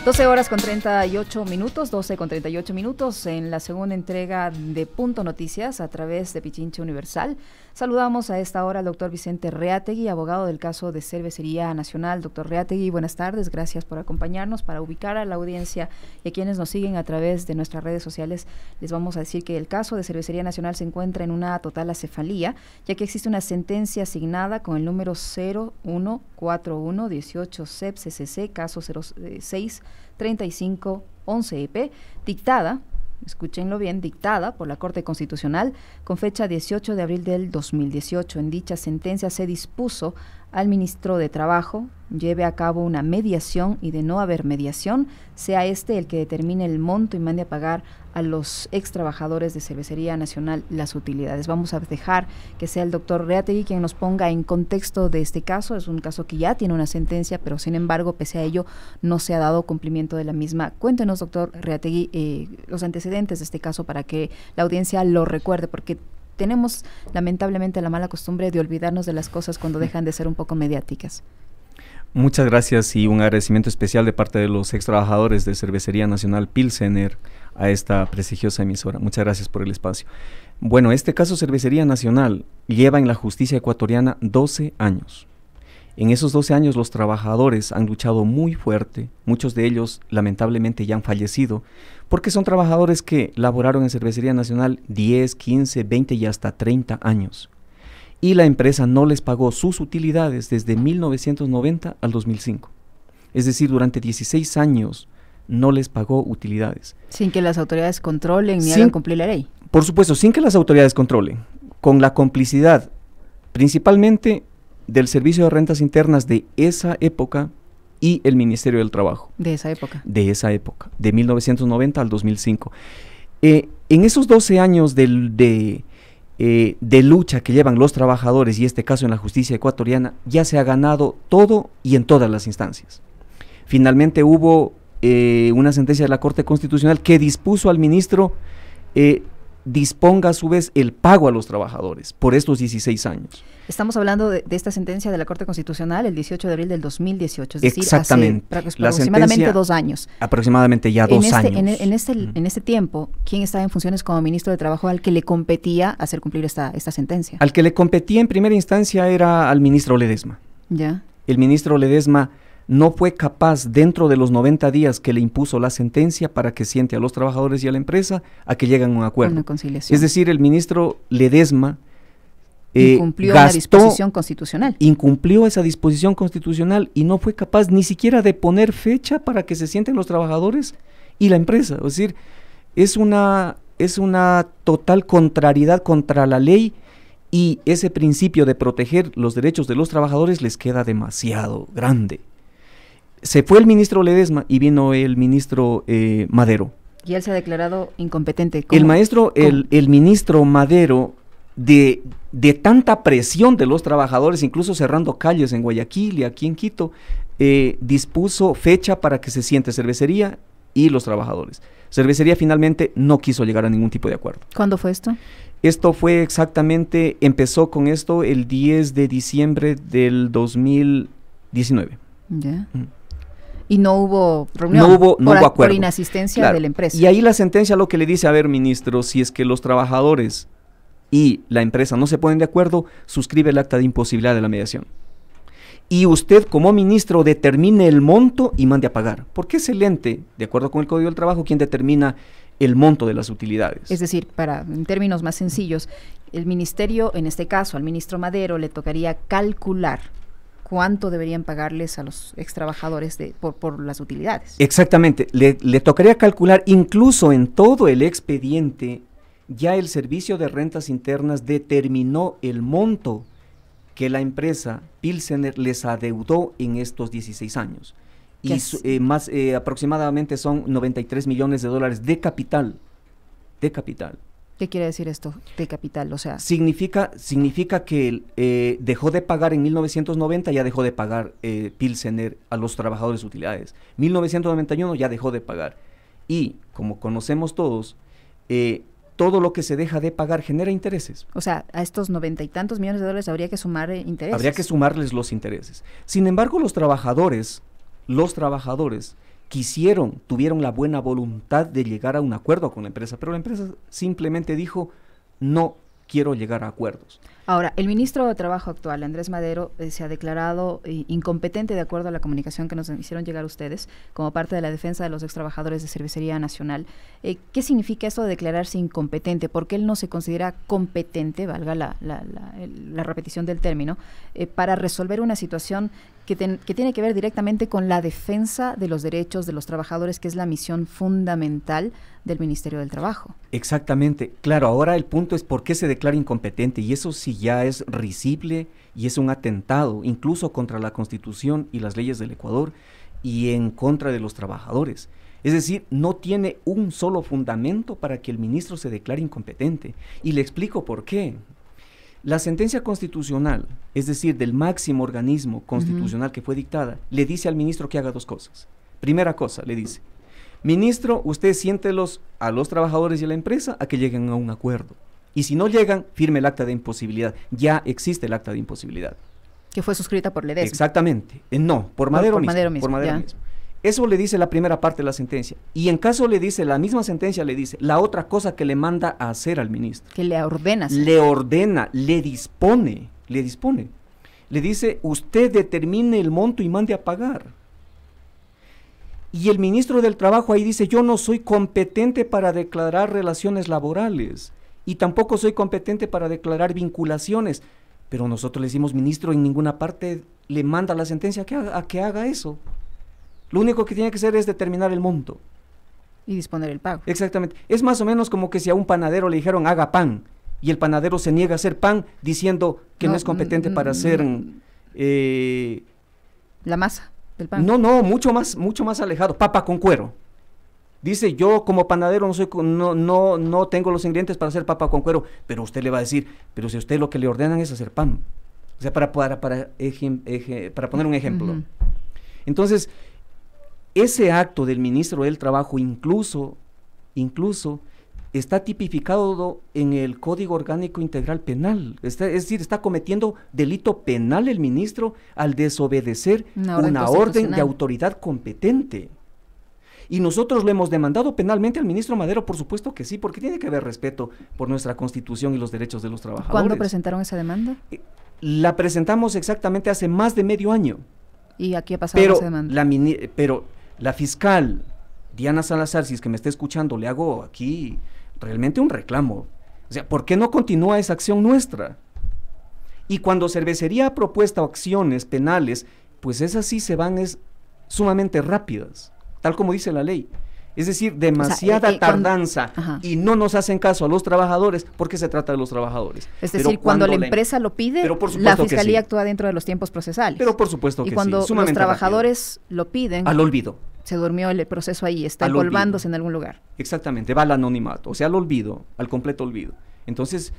12 horas con 38 minutos, 12 con 38 minutos en la segunda entrega de Punto Noticias a través de Pichincha Universal. Saludamos a esta hora al doctor Vicente Reategui, abogado del caso de Cervecería Nacional. Doctor Reategui, buenas tardes, gracias por acompañarnos. Para ubicar a la audiencia y a quienes nos siguen a través de nuestras redes sociales, les vamos a decir que el caso de Cervecería Nacional se encuentra en una total acefalía, ya que existe una sentencia asignada con el número 014118 CEP-CCC, caso 063511EP, dictada, escúchenlo bien, dictada por la Corte Constitucional con fecha 18 de abril del 2018. En dicha sentencia se dispuso al ministro de Trabajo lleve a cabo una mediación y, de no haber mediación, sea este el que determine el monto y mande a pagar a los ex trabajadores de Cervecería Nacional las utilidades. Vamos a dejar que sea el doctor Reategui quien nos ponga en contexto de este caso. Es un caso que ya tiene una sentencia, pero sin embargo, pese a ello, no se ha dado cumplimiento de la misma. Cuéntenos, doctor Reategui, los antecedentes de este caso para que la audiencia lo recuerde, porque tenemos lamentablemente la mala costumbre de olvidarnos de las cosas cuando dejan de ser un poco mediáticas. Muchas gracias y un agradecimiento especial de parte de los ex trabajadores de Cervecería Nacional Pilsener a esta prestigiosa emisora. Muchas gracias por el espacio. Bueno, este caso Cervecería Nacional lleva en la justicia ecuatoriana 12 años. En esos 12 años los trabajadores han luchado muy fuerte, muchos de ellos lamentablemente ya han fallecido, porque son trabajadores que laboraron en Cervecería Nacional 10, 15, 20 y hasta 30 años. Y la empresa no les pagó sus utilidades desde 1990 al 2005. Es decir, durante 16 años no les pagó utilidades. Sin que las autoridades controlen ni hagan cumplir la ley. Por supuesto, sin que las autoridades controlen, con la complicidad principalmente del Servicio de Rentas Internas de esa época y el Ministerio del Trabajo. De esa época. De esa época, de 1990 al 2005. En esos 12 años de lucha que llevan los trabajadores, y este caso en la justicia ecuatoriana, ya se ha ganado todo y en todas las instancias. Finalmente hubo una sentencia de la Corte Constitucional que dispuso al ministro disponga a su vez el pago a los trabajadores por estos 16 años. Estamos hablando de esta sentencia de la Corte Constitucional el 18 de abril del 2018, es decir, exactamente, hace aproximadamente 2 años. Aproximadamente ya 2 años. En este tiempo, ¿quién estaba en funciones como ministro de Trabajo al que le competía hacer cumplir esta sentencia? Al que le competía en primera instancia era al ministro Ledesma. Ya. El ministro Ledesma no fue capaz, dentro de los 90 días que le impuso la sentencia, para que siente a los trabajadores y a la empresa a que lleguen a un acuerdo. Una conciliación. Es decir, el ministro Ledesma incumplió la disposición constitucional. Incumplió esa disposición constitucional y no fue capaz ni siquiera de poner fecha para que se sienten los trabajadores y la empresa. Es decir, es una total contrariedad contra la ley, y ese principio de proteger los derechos de los trabajadores les queda demasiado grande. Se fue el ministro Ledesma y vino el ministro Madero. Y él se ha declarado incompetente. El ministro Madero, de tanta presión de los trabajadores, incluso cerrando calles en Guayaquil y aquí en Quito, dispuso fecha para que se siente Cervecería y los trabajadores. Cervecería finalmente no quiso llegar a ningún tipo de acuerdo. ¿Cuándo fue esto? Esto fue exactamente, empezó con esto el 10 de diciembre del 2019. Ya. Y no hubo reunión, no hubo acuerdo. Por inasistencia de la empresa. Y ahí la sentencia lo que le dice, a ver, ministro, si es que los trabajadores y la empresa no se ponen de acuerdo, suscribe el acta de imposibilidad de la mediación. Y usted, como ministro, determine el monto y mande a pagar. Porque es el ente, de acuerdo con el Código del Trabajo, quien determina el monto de las utilidades. Es decir, en términos más sencillos, el ministerio, en este caso al ministro Madero, le tocaría calcular cuánto deberían pagarles a los ex trabajadores por las utilidades. Exactamente, le tocaría calcular, incluso en todo el expediente, ya el Servicio de Rentas Internas determinó el monto que la empresa Pilsener les adeudó en estos 16 años. Y aproximadamente son $93 millones de capital. De capital. ¿Qué quiere decir esto de capital? O sea, significa que dejó de pagar en 1990, ya dejó de pagar Pilsener a los trabajadores de utilidades. 1991 ya dejó de pagar. Y como conocemos todos, todo lo que se deja de pagar genera intereses. O sea, a estos 90 y tantos millones de dólares habría que sumar intereses. Habría que sumarles los intereses. Sin embargo, los trabajadores tuvieron la buena voluntad de llegar a un acuerdo con la empresa, pero la empresa simplemente dijo, no quiero llegar a acuerdos. Ahora, el ministro de Trabajo actual, Andrés Madero, se ha declarado incompetente de acuerdo a la comunicación que nos hicieron llegar ustedes como parte de la defensa de los extrabajadores de Cervecería Nacional. ¿Qué significa esto de declararse incompetente? ¿Por qué él no se considera competente, valga la repetición del término, para resolver una situación que tiene que ver directamente con la defensa de los derechos de los trabajadores, que es la misión fundamental del Ministerio del Trabajo? Exactamente. Claro, ahora el punto es por qué se declara incompetente, y eso sí ya es risible y es un atentado incluso contra la Constitución y las leyes del Ecuador y en contra de los trabajadores. Es decir, no tiene un solo fundamento para que el ministro se declare incompetente. Y le explico por qué. La sentencia constitucional, es decir, del máximo organismo constitucional que fue dictada, le dice al ministro que haga dos cosas. Primera cosa, le dice, ministro, usted siéntelos a los trabajadores y a la empresa a que lleguen a un acuerdo. Y si no llegan, firme el acta de imposibilidad. Ya existe el acta de imposibilidad. Que fue suscrita por Ledesma. Exactamente. No, por Madero mismo. Por Madero mismo. Eso le dice la primera parte de la sentencia. Y en caso le dice, la misma sentencia le dice, la otra cosa que le manda a hacer al ministro. Que le ordena. Le ordena, le dispone. Le dice, usted determine el monto y mande a pagar. Y el ministro del Trabajo ahí dice, yo no soy competente para declarar relaciones laborales y tampoco soy competente para declarar vinculaciones. Pero nosotros le decimos, ministro, en ninguna parte le manda la sentencia a que haga eso. Lo único que tiene que hacer es determinar el monto. Y disponer el pago. Exactamente. Es más o menos como que si a un panadero le dijeron, haga pan, y el panadero se niega a hacer pan diciendo que no es competente para hacer... la masa del pan. No, mucho más alejado, papa con cuero. Dice, yo como panadero no tengo los ingredientes para hacer papa con cuero, pero usted le va a decir, pero si a usted lo que le ordenan es hacer pan. O sea, para poner un ejemplo. Entonces, ese acto del ministro del Trabajo incluso está tipificado en el Código Orgánico Integral Penal. Es decir, está cometiendo delito penal el ministro al desobedecer una orden de autoridad competente. Y nosotros lo hemos demandado penalmente al ministro Madero, por supuesto que sí, porque tiene que haber respeto por nuestra Constitución y los derechos de los trabajadores. ¿Cuándo presentaron esa demanda? La presentamos exactamente hace más de medio año. ¿Y aquí ha pasado esa demanda? Pero la fiscal Diana Salazar, si es que me está escuchando, le hago aquí realmente un reclamo. O sea, ¿por qué no continúa esa acción nuestra? Y cuando Cervecería ha propuesto acciones penales, pues esas sí se van sumamente rápidas, tal como dice la ley. Es decir, demasiada tardanza y no nos hacen caso a los trabajadores porque se trata de los trabajadores. Es decir, cuando la empresa lo pide, la fiscalía actúa dentro de los tiempos procesales. Pero por supuesto que sí. Y cuando los trabajadores lo piden, al olvido. Se durmió el proceso ahí, está empolvándose en algún lugar. Exactamente, va al anonimato, o sea, al olvido, al completo olvido. Entonces,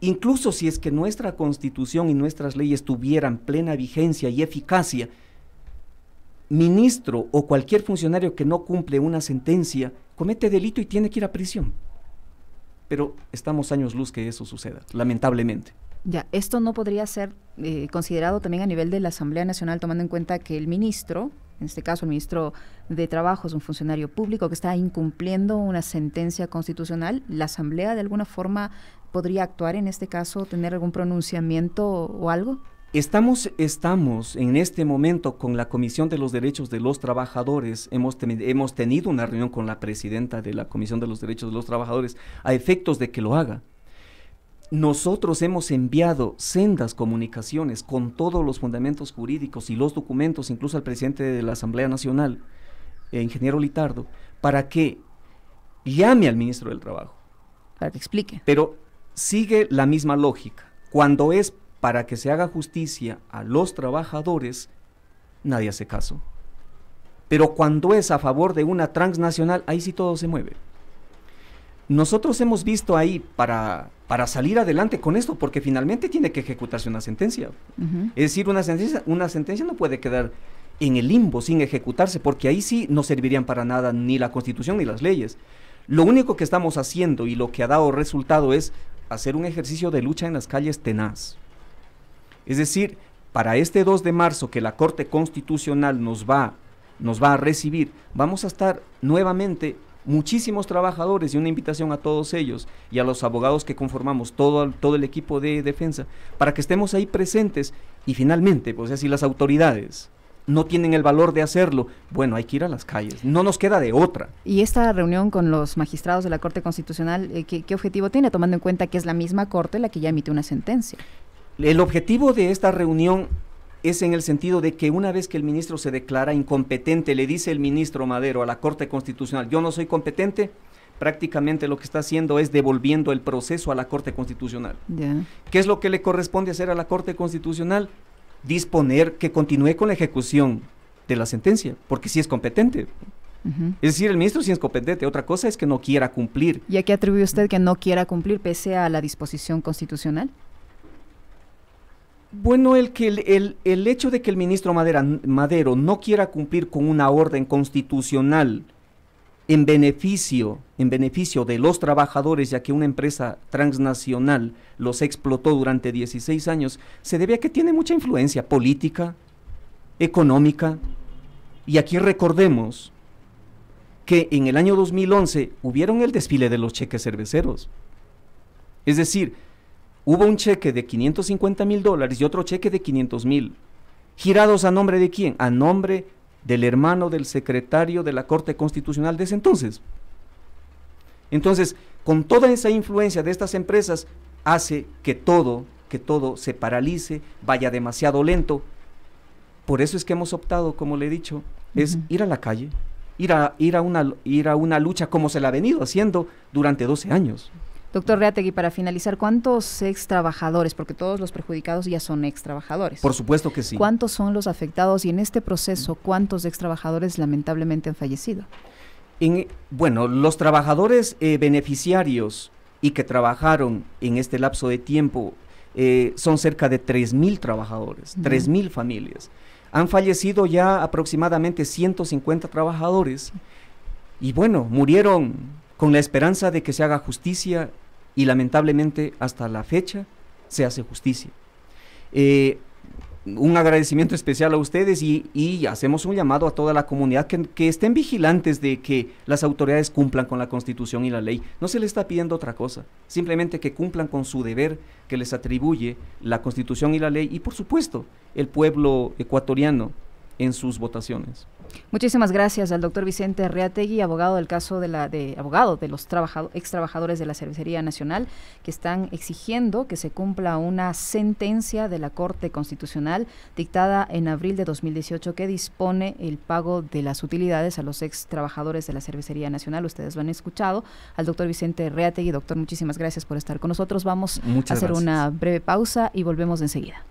incluso si es que nuestra Constitución y nuestras leyes tuvieran plena vigencia y eficacia, ministro o cualquier funcionario que no cumple una sentencia comete delito y tiene que ir a prisión. Pero estamos años luz que eso suceda, lamentablemente. Ya, esto no podría ser considerado también a nivel de la Asamblea Nacional, tomando en cuenta que el ministro, en este caso el ministro de Trabajo, es un funcionario público que está incumpliendo una sentencia constitucional. ¿La Asamblea de alguna forma podría actuar en este caso, tener algún pronunciamiento o algo? Estamos en este momento con la Comisión de los Derechos de los Trabajadores, hemos tenido una reunión con la presidenta de la Comisión de los Derechos de los Trabajadores a efectos de que lo haga. Nosotros hemos enviado sendas comunicaciones con todos los fundamentos jurídicos y los documentos, incluso al presidente de la Asamblea Nacional, ingeniero Litardo, para que llame al ministro del Trabajo. Para que explique. Pero sigue la misma lógica. Cuando es para que se haga justicia a los trabajadores, nadie hace caso. Pero cuando es a favor de una transnacional, ahí sí todo se mueve. Nosotros hemos visto ahí para salir adelante con esto, porque finalmente tiene que ejecutarse una sentencia. Es decir, una sentencia no puede quedar en el limbo sin ejecutarse, porque ahí sí no servirían para nada ni la Constitución ni las leyes. Lo único que estamos haciendo y lo que ha dado resultado es hacer un ejercicio de lucha en las calles tenaz. Es decir, para este 2 de marzo que la Corte Constitucional nos va nos va a recibir. Vamos a estar nuevamente muchísimos trabajadores, y una invitación a todos ellos y a los abogados que conformamos todo el equipo de defensa, para que estemos ahí presentes. Y finalmente, pues, o sea, si las autoridades no tienen el valor de hacerlo, bueno, hay que ir a las calles, no nos queda de otra. Y esta reunión con los magistrados de la Corte Constitucional, ¿qué objetivo tiene, tomando en cuenta que es la misma Corte la que ya emite una sentencia? El objetivo de esta reunión es en el sentido de que una vez que el ministro se declara incompetente, le dice el ministro Madero a la Corte Constitucional: yo no soy competente, prácticamente lo que está haciendo es devolviendo el proceso a la Corte Constitucional. ¿Qué es lo que le corresponde hacer a la Corte Constitucional? Disponer que continúe con la ejecución de la sentencia, porque sí es competente. Es decir, el ministro sí es competente, otra cosa es que no quiera cumplir. ¿Y a qué atribuye usted que no quiera cumplir pese a la disposición constitucional? Bueno, el hecho de que el ministro Madero no quiera cumplir con una orden constitucional en beneficio de los trabajadores, ya que una empresa transnacional los explotó durante 16 años, se debe a que tiene mucha influencia política, económica. Y aquí recordemos que en el año 2011 hubieron el desfile de los cheques cerveceros. Es decir, hubo un cheque de $550,000 y otro cheque de 500,000, girados ¿a nombre de quién? A nombre del hermano del secretario de la Corte Constitucional de ese entonces. Entonces, con toda esa influencia de estas empresas, hace que todo se paralice, vaya demasiado lento. Por eso es que hemos optado, como le he dicho, es ir a la calle, ir a una lucha como se la ha venido haciendo durante 12 años. Doctor Reategui, para finalizar, ¿cuántos ex trabajadores, porque todos los perjudicados ya son ex trabajadores? Por supuesto que sí. ¿Cuántos son los afectados y en este proceso cuántos ex trabajadores lamentablemente han fallecido? Bueno, los trabajadores beneficiarios y que trabajaron en este lapso de tiempo son cerca de 3,000 trabajadores, 3,000 familias. Han fallecido ya aproximadamente 150 trabajadores y bueno, murieron con la esperanza de que se haga justicia, y lamentablemente hasta la fecha se hace justicia. Un agradecimiento especial a ustedes y hacemos un llamado a toda la comunidad que estén vigilantes de que las autoridades cumplan con la Constitución y la ley. No se les está pidiendo otra cosa, simplemente que cumplan con su deber que les atribuye la Constitución y la ley, y por supuesto el pueblo ecuatoriano en sus votaciones. Muchísimas gracias al doctor Vicente Reategui, abogado del caso abogado de los ex trabajadores de la Cervecería Nacional, que están exigiendo que se cumpla una sentencia de la Corte Constitucional dictada en abril de 2018 que dispone el pago de las utilidades a los ex trabajadores de la Cervecería Nacional. Ustedes lo han escuchado al doctor Vicente Reategui. Doctor, muchísimas gracias por estar con nosotros. Vamos a hacer una breve pausa y volvemos enseguida.